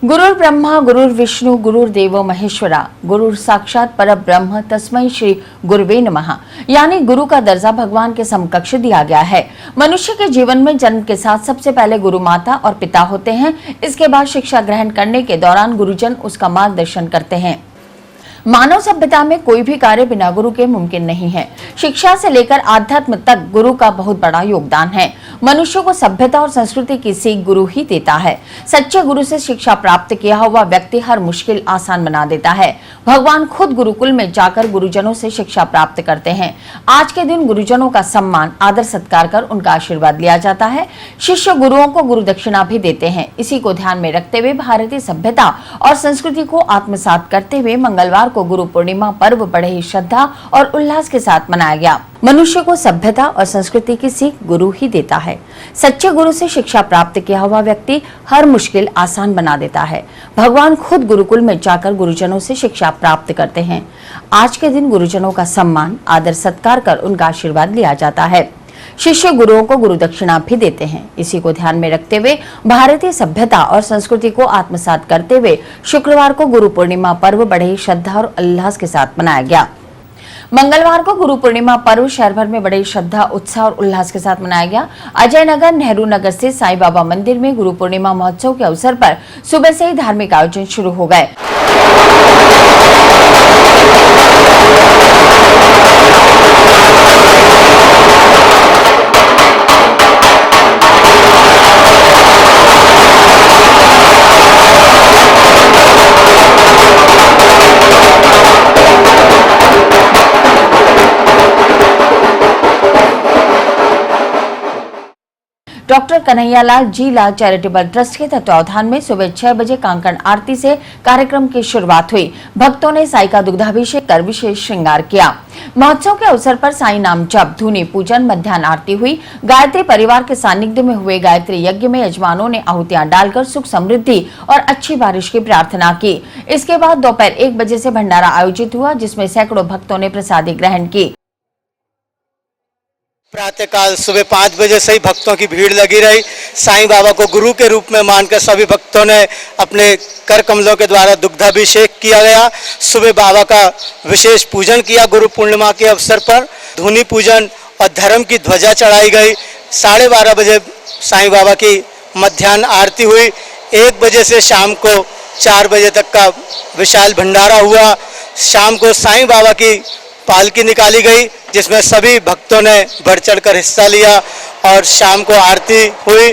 गुरुर् ब्रह्मा गुरुर्विष्णु गुरुर्देवो महेश्वरा गुरुर साक्षात पर ब्रह्म तस्मै श्री गुरुवे नमः। यानी गुरु का दर्जा भगवान के समकक्ष दिया गया है। मनुष्य के जीवन में जन्म के साथ सबसे पहले गुरु माता और पिता होते हैं। इसके बाद शिक्षा ग्रहण करने के दौरान गुरुजन उसका मार्गदर्शन करते हैं। मानव सभ्यता में कोई भी कार्य बिना गुरु के मुमकिन नहीं है। शिक्षा से लेकर आध्यात्म तक गुरु का बहुत बड़ा योगदान है। मनुष्य को सभ्यता और संस्कृति की सीख गुरु ही देता है। सच्चे गुरु से शिक्षा प्राप्त किया हुआ व्यक्ति हर मुश्किल आसान बना देता है। भगवान खुद गुरुकुल में जाकर गुरुजनों से शिक्षा प्राप्त करते हैं। आज के दिन गुरुजनों का सम्मान आदर सत्कार कर उनका आशीर्वाद लिया जाता है। शिष्य गुरुओं को गुरु दक्षिणा भी देते हैं। इसी को ध्यान में रखते हुए भारतीय सभ्यता और संस्कृति को आत्मसात करते हुए मंगलवार को गुरु पूर्णिमा पर्व बड़े ही श्रद्धा और उल्लास के साथ मनाया गया। मनुष्य को सभ्यता और संस्कृति की सीख गुरु ही देता है। सच्चे गुरु से शिक्षा प्राप्त किया हुआ व्यक्ति हर मुश्किल आसान बना देता है। भगवान खुद गुरुकुल में जाकर गुरुजनों से शिक्षा प्राप्त करते हैं। आज के दिन गुरुजनों का सम्मान आदर सत्कार कर उनका आशीर्वाद लिया जाता है। शिष्य गुरुओं को गुरु दक्षिणा भी देते हैं। इसी को ध्यान में रखते हुए भारतीय सभ्यता और संस्कृति को आत्मसात करते हुए शुक्रवार को गुरु पूर्णिमा पर्व बड़े ही श्रद्धा और उल्लास के साथ मनाया गया। मंगलवार को गुरु पूर्णिमा पर्व शहर भर में बड़े श्रद्धा उत्साह और उल्लास के साथ मनाया गया। अजय नगर नेहरू नगर से साईं बाबा मंदिर में गुरु पूर्णिमा महोत्सव के अवसर पर सुबह से ही धार्मिक आयोजन शुरू हो गए। डॉक्टर कन्हैयालाल जी लाल चैरिटेबल ट्रस्ट के तत्वावधान में सुबह 6 बजे कांकण आरती से कार्यक्रम की शुरुआत हुई। भक्तों ने साईं का दुग्धाभिषेक कर विशेष श्रृंगार किया। महोत्सव के अवसर पर साईं नाम जप, धूनी पूजन, मध्याह्न आरती हुई। गायत्री परिवार के सानिध्य में हुए गायत्री यज्ञ में यजमानों ने आहुतियां डालकर सुख समृद्धि और अच्छी बारिश की प्रार्थना की। इसके बाद दोपहर 1 बजे से भंडारा आयोजित हुआ, जिसमें सैकड़ों भक्तों ने प्रसादी ग्रहण की। प्रातःकाल सुबह 5 बजे से ही भक्तों की भीड़ लगी रही। साईं बाबा को गुरु के रूप में मानकर सभी भक्तों ने अपने कर कमलों के द्वारा दुग्धाभिषेक किया गया। सुबह बाबा का विशेष पूजन किया। गुरु पूर्णिमा के अवसर पर धूनी पूजन और धर्म की ध्वजा चढ़ाई गई। 12:30 बजे साईं बाबा की मध्याह्न आरती हुई। 1 बजे से शाम को 4 बजे तक का विशाल भंडारा हुआ। शाम को साईं बाबा की पालकी निकाली गई, जिसमें सभी भक्तों ने बढ़ चढ़कर हिस्सा लिया और शाम को आरती हुई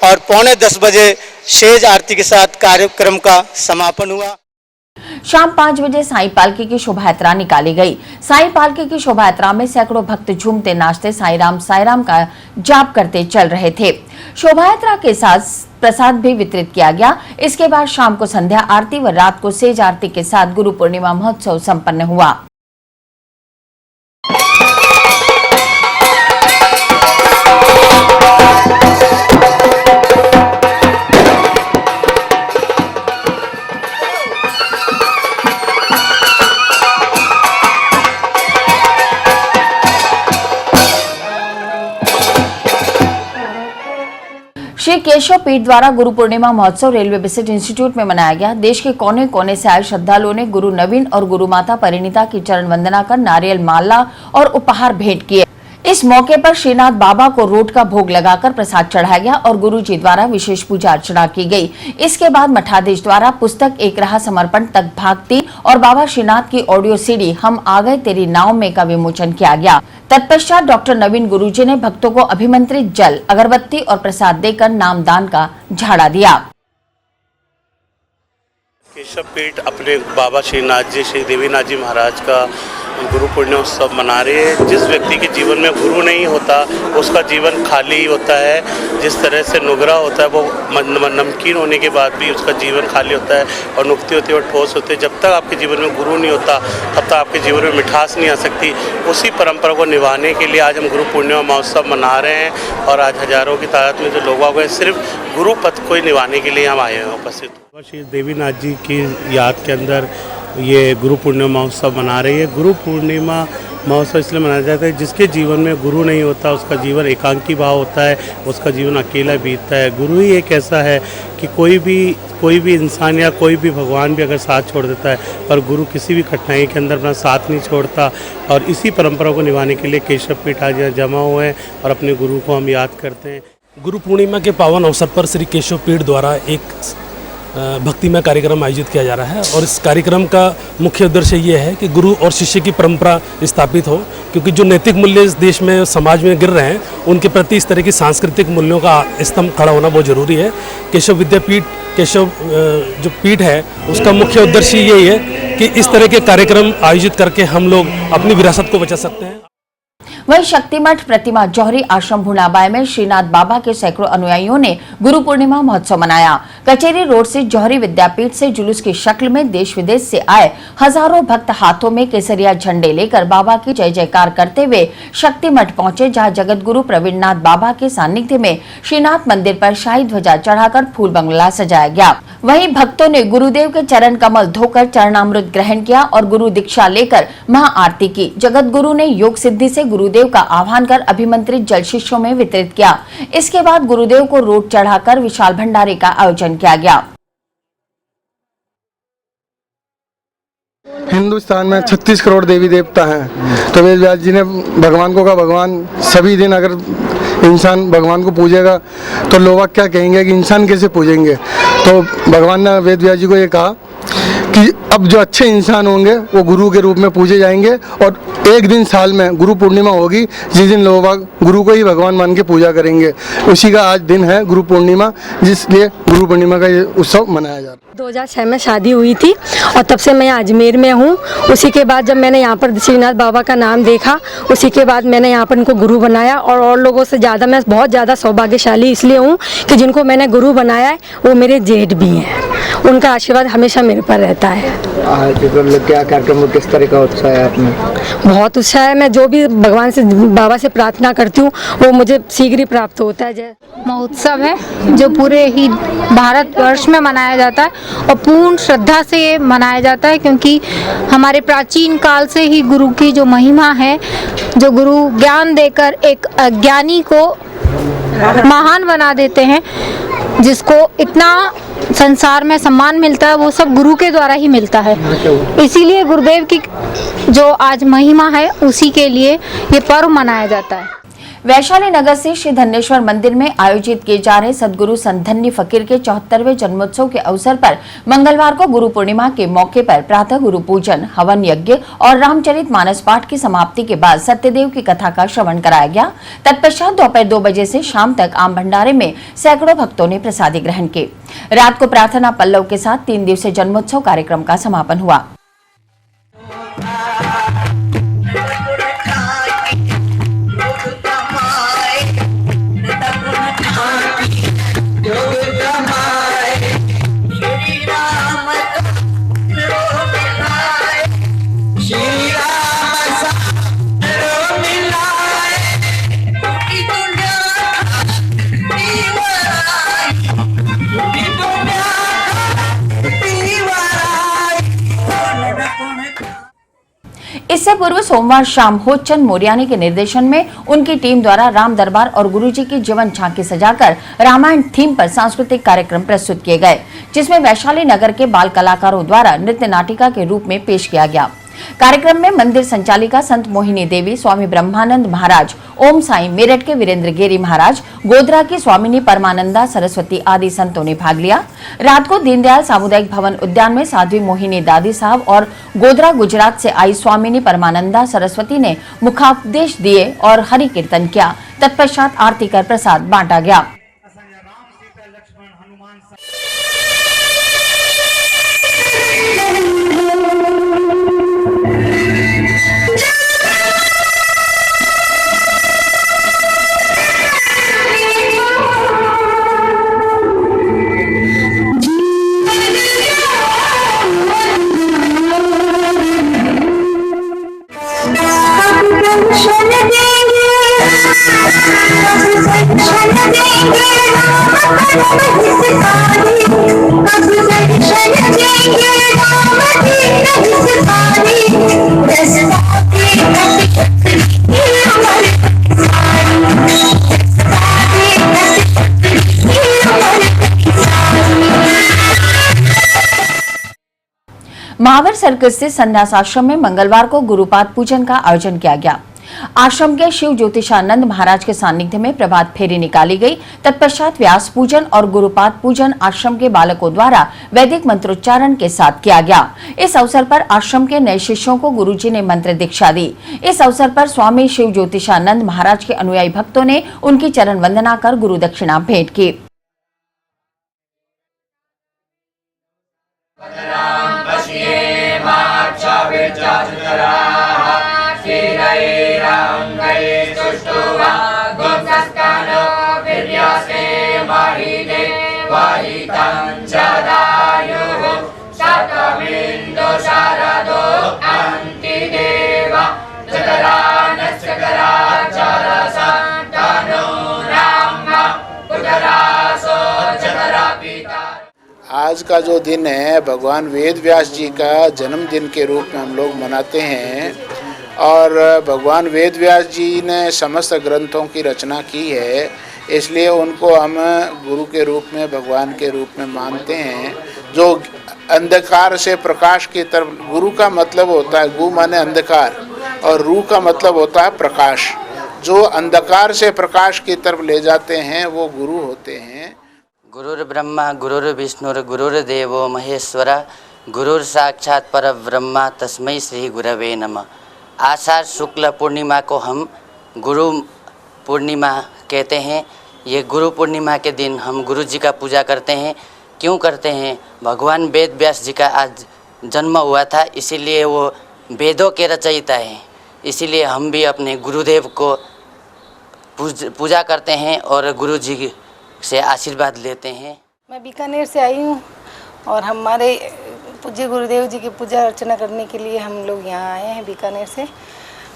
और 9:45 बजे शेज आरती के साथ कार्यक्रम का समापन हुआ। शाम 5 बजे साईं पालकी की शोभा यात्रा निकाली गई। साईं पालकी की शोभा यात्रा में सैकड़ों भक्त झूमते नाचते साईं राम का जाप करते चल रहे थे। शोभा यात्रा के साथ प्रसाद भी वितरित किया गया। इसके बाद शाम को संध्या आरती व रात को सेज आरती के साथ गुरु पूर्णिमा महोत्सव संपन्न हुआ। श्री केशव पीठ द्वारा गुरु पूर्णिमा महोत्सव रेलवे विजिट इंस्टीट्यूट में मनाया गया। देश के कोने कोने से आए श्रद्धालुओं ने गुरु नवीन और गुरु माता परिणीता की चरण वंदना कर नारियल माला और उपहार भेंट किए। इस मौके पर श्रीनाथ बाबा को रोट का भोग लगाकर प्रसाद चढ़ाया गया और गुरु जी द्वारा विशेष पूजा अर्चना की गई। इसके बाद मठाधीश द्वारा पुस्तक एक रहा समर्पण तक भागती और बाबा श्रीनाथ की ऑडियो सीडी हम आ गए तेरी नाव में का विमोचन किया गया। तत्पश्चात डॉक्टर नवीन गुरुजी ने भक्तों को अभिमंत्रित जल, अगरबत्ती और प्रसाद देकर नामदान का झाड़ा दिया। केशव पीठ अपने बाबा श्रीनाथ जी, श्री देवीनाथ जी महाराज का गुरु पूर्णिमोत्सव मना रही है। जिस व्यक्ति के जीवन में गुरु नहीं होता उसका जीवन खाली होता है। जिस तरह से नुगरा होता है वो नमकीन होने के बाद भी उसका जीवन खाली होता है और नुक्ती होती है और ठोस होते हैं। जब तक आपके जीवन में गुरु नहीं होता तब तक आपके जीवन में मिठास नहीं आ सकती। उसी परंपरा को निभाने के लिए आज हम गुरु पूर्णिमा महोत्सव मना रहे हैं और आज हजारों की तादाद में जो लोग आ गए सिर्फ गुरु पथ को निभाने के लिए हम आए हैं उपस्थित। श्री देवीनाथ जी की याद के अंदर ये गुरु पूर्णिमा महोत्सव मना रही है। गुरु पूर्णिमा महोत्सव इसलिए मनाया जाता है जिसके जीवन में गुरु नहीं होता उसका जीवन एकांकी भाव होता है, उसका जीवन अकेला बीतता है। गुरु ही एक ऐसा है कि कोई भी इंसान या कोई भी भगवान भी अगर साथ छोड़ देता है, पर गुरु किसी भी कठिनाई के अंदर अपना साथ नहीं छोड़ता। और इसी परंपरा को निभाने के लिए केशव पीठ आज यहाँ जमा हुए हैं और अपने गुरु को हम याद करते हैं। गुरु पूर्णिमा के पावन अवसर पर श्री केशव पीठ द्वारा एक भक्तिमय कार्यक्रम आयोजित किया जा रहा है और इस कार्यक्रम का मुख्य उद्देश्य ये है कि गुरु और शिष्य की परंपरा स्थापित हो, क्योंकि जो नैतिक मूल्य इस देश में समाज में गिर रहे हैं उनके प्रति इस तरह की सांस्कृतिक मूल्यों का स्तंभ खड़ा होना बहुत ज़रूरी है। केशव विद्यापीठ केशव जो पीठ है उसका मुख्य उद्देश्य यही है कि इस तरह के कार्यक्रम आयोजित करके हम लोग अपनी विरासत को बचा सकते हैं। वहीं शक्तिमठ प्रतिमा जौहरी आश्रम भुनाबाई में श्रीनाथ बाबा के सैकड़ों अनुयायियों ने गुरु पूर्णिमा महोत्सव मनाया। कचेरी रोड से जौहरी विद्यापीठ से जुलूस की शक्ल में देश विदेश से आए हजारों भक्त हाथों में केसरिया झंडे लेकर बाबा की जय जयकार करते हुए शक्तिमठ पहुंचे, जहां जगत गुरु प्रवीणनाथ बाबा के सानिध्य में श्रीनाथ मंदिर पर शाही ध्वजा चढ़ाकर फूल बंगला सजाया गया। वहीं भक्तों ने गुरुदेव के चरण कमल धोकर चरणामृत ग्रहण किया और गुरु दीक्षा लेकर महाआरती की। जगत गुरु ने योग सिद्धि से गुरुदेव का आह्वान कर अभिमंत्रित जल शिष्यों में वितरित किया। इसके बाद गुरुदेव को रोट चढ़ाकर विशाल भंडारे का आयोजन किया गया। हिंदुस्तान में 36 करोड़ देवी देवता हैं, तो वेद व्यास जी ने भगवान को कहा, भगवान सभी दिन अगर इंसान भगवान को पूजेगा तो लोग क्या कहेंगे कि इंसान कैसे पूजेंगे। तो भगवान ने वेद व्यास जी को ये कहा कि अब जो अच्छे इंसान होंगे वो गुरु के रूप में पूजे जाएंगे और एक दिन साल में गुरु पूर्णिमा होगी, जिस दिन लोग गुरु को ही भगवान मान के पूजा करेंगे। उसी का आज दिन है गुरु पूर्णिमा, जिसलिए गुरु पूर्णिमा का ये उत्सव मनाया जा रहा है। 2006 में शादी हुई थी और तब से मैं अजमेर में हूँ। उसी के बाद जब मैंने यहाँ पर श्रीनाथ बाबा का नाम देखा, उसी के बाद मैंने यहाँ पर इनको गुरु बनाया। और लोगों से ज़्यादा मैं बहुत ज़्यादा सौभाग्यशाली इसलिए हूँ कि जिनको मैंने गुरु बनाया है वो मेरे जेठ भी हैं। उनका आशीर्वाद हमेशा मेरे पर रहता है। आज क्या कार्यक्रम, किस तरह का उत्साह है आपने? बहुत उत्साह है। मैं जो भी भगवान से बाबा से प्रार्थना करती हूँ वो मुझे शीघ्र ही प्राप्त होता है। महोत्सव है जो पूरे ही भारतवर्ष में मनाया जाता है और पूर्ण श्रद्धा से ये मनाया जाता है, क्योंकि हमारे प्राचीन काल से ही गुरु की जो महिमा है, जो गुरु ज्ञान देकर एक अज्ञानी को महान बना देते हैं, जिसको इतना संसार में सम्मान मिलता है वो सब गुरु के द्वारा ही मिलता है। इसीलिए गुरुदेव की जो आज महिमा है उसी के लिए ये पर्व मनाया जाता है। वैशाली नगर से श्री धन्येश्वर मंदिर में आयोजित किए जा रहे सदगुरु संत धन्य फकीर के 74वें जन्मोत्सव के अवसर पर मंगलवार को गुरु पूर्णिमा के मौके पर प्रातः गुरु पूजन, हवन यज्ञ और रामचरित मानस पाठ की समाप्ति के बाद सत्यदेव की कथा का श्रवण कराया गया। तत्पश्चात दोपहर 2 बजे से शाम तक आम भंडारे में सैकड़ों भक्तों ने प्रसादी ग्रहण की। रात को प्रार्थना पल्लव के साथ 3 दिवसीय जन्मोत्सव कार्यक्रम का समापन हुआ। इससे पूर्व सोमवार शाम होचंद मोरियानी के निर्देशन में उनकी टीम द्वारा राम दरबार और गुरुजी की जीवन झांकी सजाकर रामायण थीम पर सांस्कृतिक कार्यक्रम प्रस्तुत किए गए, जिसमें वैशाली नगर के बाल कलाकारों द्वारा नृत्य नाटिका के रूप में पेश किया गया। कार्यक्रम में मंदिर संचालिका संत मोहिनी देवी, स्वामी ब्रह्मानंद महाराज, ओम साई मेरठ के वीरेंद्र गिरी महाराज, गोधरा की स्वामिनी परमानंदा सरस्वती आदि संतों ने भाग लिया। रात को दीनदयाल सामुदायिक भवन उद्यान में साध्वी मोहिनी दादी साहब और गोधरा गुजरात से आई स्वामिनी परमानंदा सरस्वती ने मुखापदेश दिए और हरि कीर्तन किया। तत्पश्चात आरती कर प्रसाद बांटा गया। Shall महावीर सर्कल स्थित संन्यास आश्रम में मंगलवार को गुरुपाद पूजन का आयोजन किया गया। आश्रम के शिव ज्योतिषानंद महाराज के सानिध्य में प्रभात फेरी निकाली गई। तत्पश्चात व्यास पूजन और गुरुपाद पूजन आश्रम के बालकों द्वारा वैदिक मंत्रोच्चारण के साथ किया गया। इस अवसर पर आश्रम के नए शिष्यों को गुरुजी ने मंत्र दीक्षा दी। इस अवसर पर स्वामी शिव ज्योतिषानंद महाराज के अनुयायी भक्तों ने उनकी चरण वंदना कर गुरु दक्षिणा भेंट की। आज का जो दिन है भगवान वेद व्यास जी का जन्मदिन के रूप में हम लोग मनाते हैं और भगवान वेद व्यास जी ने समस्त ग्रंथों की रचना की है, इसलिए उनको हम गुरु के रूप में भगवान के रूप में मानते हैं। जो अंधकार से प्रकाश की तरफ, गुरु का मतलब होता है, गु माने अंधकार और रू का मतलब होता है प्रकाश। जो अंधकार से प्रकाश की तरफ ले जाते हैं वो गुरु होते हैं। गुरुर् ब्रह्मा गुरुर्विष्णुर् गुरुर्देवो महेश्वर गुरुर साक्षात परब्रह्म तस्मै श्री गुरवे नमः। आषाढ़ शुक्ल पूर्णिमा को हम गुरु पूर्णिमा कहते हैं। ये गुरु पूर्णिमा के दिन हम गुरु जी का पूजा करते हैं। क्यों करते हैं? भगवान वेद व्यास जी का आज जन्म हुआ था, इसीलिए वो वेदों के रचयिता हैं। इसीलिए हम भी अपने गुरुदेव को पूजा करते हैं और गुरु जी से आशीर्वाद लेते हैं। मैं बीकानेर से आई हूँ और हमारे पूज्य गुरुदेव जी की पूजा अर्चना करने के लिए हम लोग यहाँ आए हैं बीकानेर से।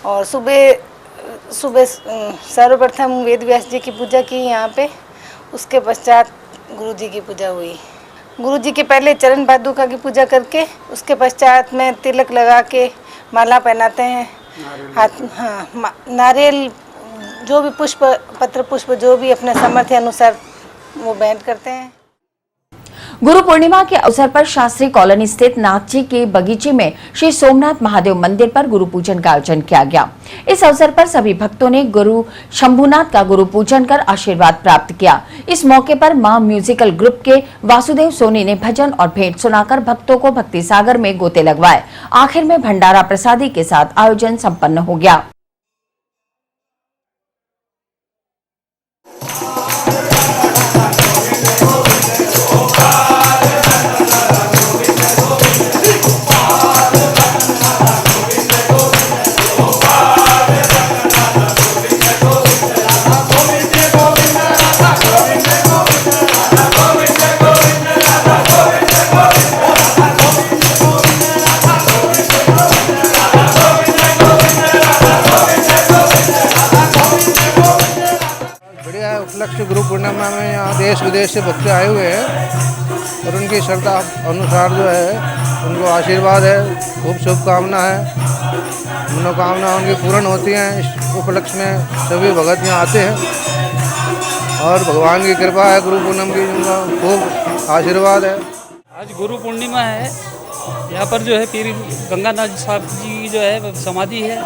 और सुबह सर्वप्रथम वेद व्यास जी की पूजा की यहाँ पे, उसके पश्चात गुरु जी की पूजा हुई। गुरु जी के पहले चरण पादुका की पूजा करके उसके पश्चात में तिलक लगा के माला पहनाते हैं। नारियल जो भी पुष्प, पत्र पुष्प जो भी अपने सामर्थ्य अनुसार वो भेंट करते हैं। गुरु पूर्णिमा के अवसर पर शास्त्री कॉलोनी स्थित नाथजी के बगीचे में श्री सोमनाथ महादेव मंदिर पर गुरु पूजन का आयोजन किया गया। इस अवसर पर सभी भक्तों ने गुरु शंभुनाथ का गुरु पूजन कर आशीर्वाद प्राप्त किया। इस मौके पर मां म्यूजिकल ग्रुप के वासुदेव सोनी ने भजन और भेंट सुनाकर भक्तों को भक्ति सागर में गोते लगवाए। आखिर में भंडारा प्रसादी के साथ आयोजन संपन्न हो गया। उपलक्ष्य गुरु पूर्णिमा में यहाँ देश विदेश से भक्त आए हुए हैं और उनकी श्रद्धा अनुसार जो है उनको आशीर्वाद है, खूब शुभकामना है, मनोकामना उनकी पूर्ण होती हैं। इस उपलक्ष्य में सभी भगत यहाँ आते हैं और भगवान की कृपा है, गुरु पूर्णिमा की उनका खूब आशीर्वाद है। आज गुरु पूर्णिमा है, यहाँ पर जो है पीर गंगानाथ साहब जी की जो है समाधि है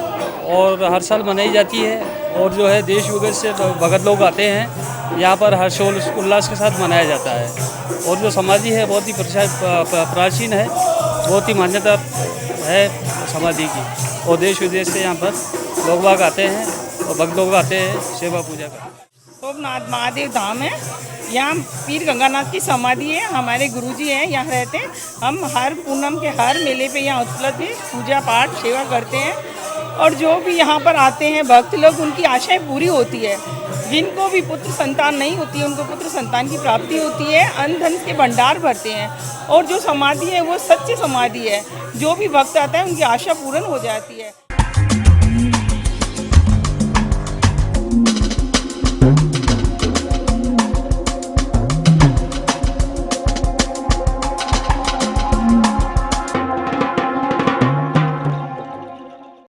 और हर साल मनाई जाती है और जो है देश विदेश से भगत लोग आते हैं। यहाँ पर हर्षोल्लास उल्लास के साथ मनाया जाता है और जो समाधि है बहुत ही प्राचीन है, बहुत ही मान्यता है समाधि की और देश विदेश से यहाँ पर लोग बाग आते हैं और भक्त लोग आते हैं सेवा पूजा करते हैं। सोमनाथ महादेव धाम है, यहाँ पीर गंगानाथ की समाधि है। हमारे गुरुजी हैं, यहाँ रहते हैं। हम हर पूनम के हर मेले पे यहाँ उपलब्ध है, पूजा पाठ सेवा करते हैं और जो भी यहाँ पर आते हैं भक्त लोग, उनकी आशाएं पूरी होती है। जिनको भी पुत्र संतान नहीं होती है उनको पुत्र संतान की प्राप्ति होती है, अन्न धन के भंडार भरते हैं और जो समाधि है वो सच्ची समाधि है। जो भी भक्त आता है उनकी आशा पूर्ण हो जाती है।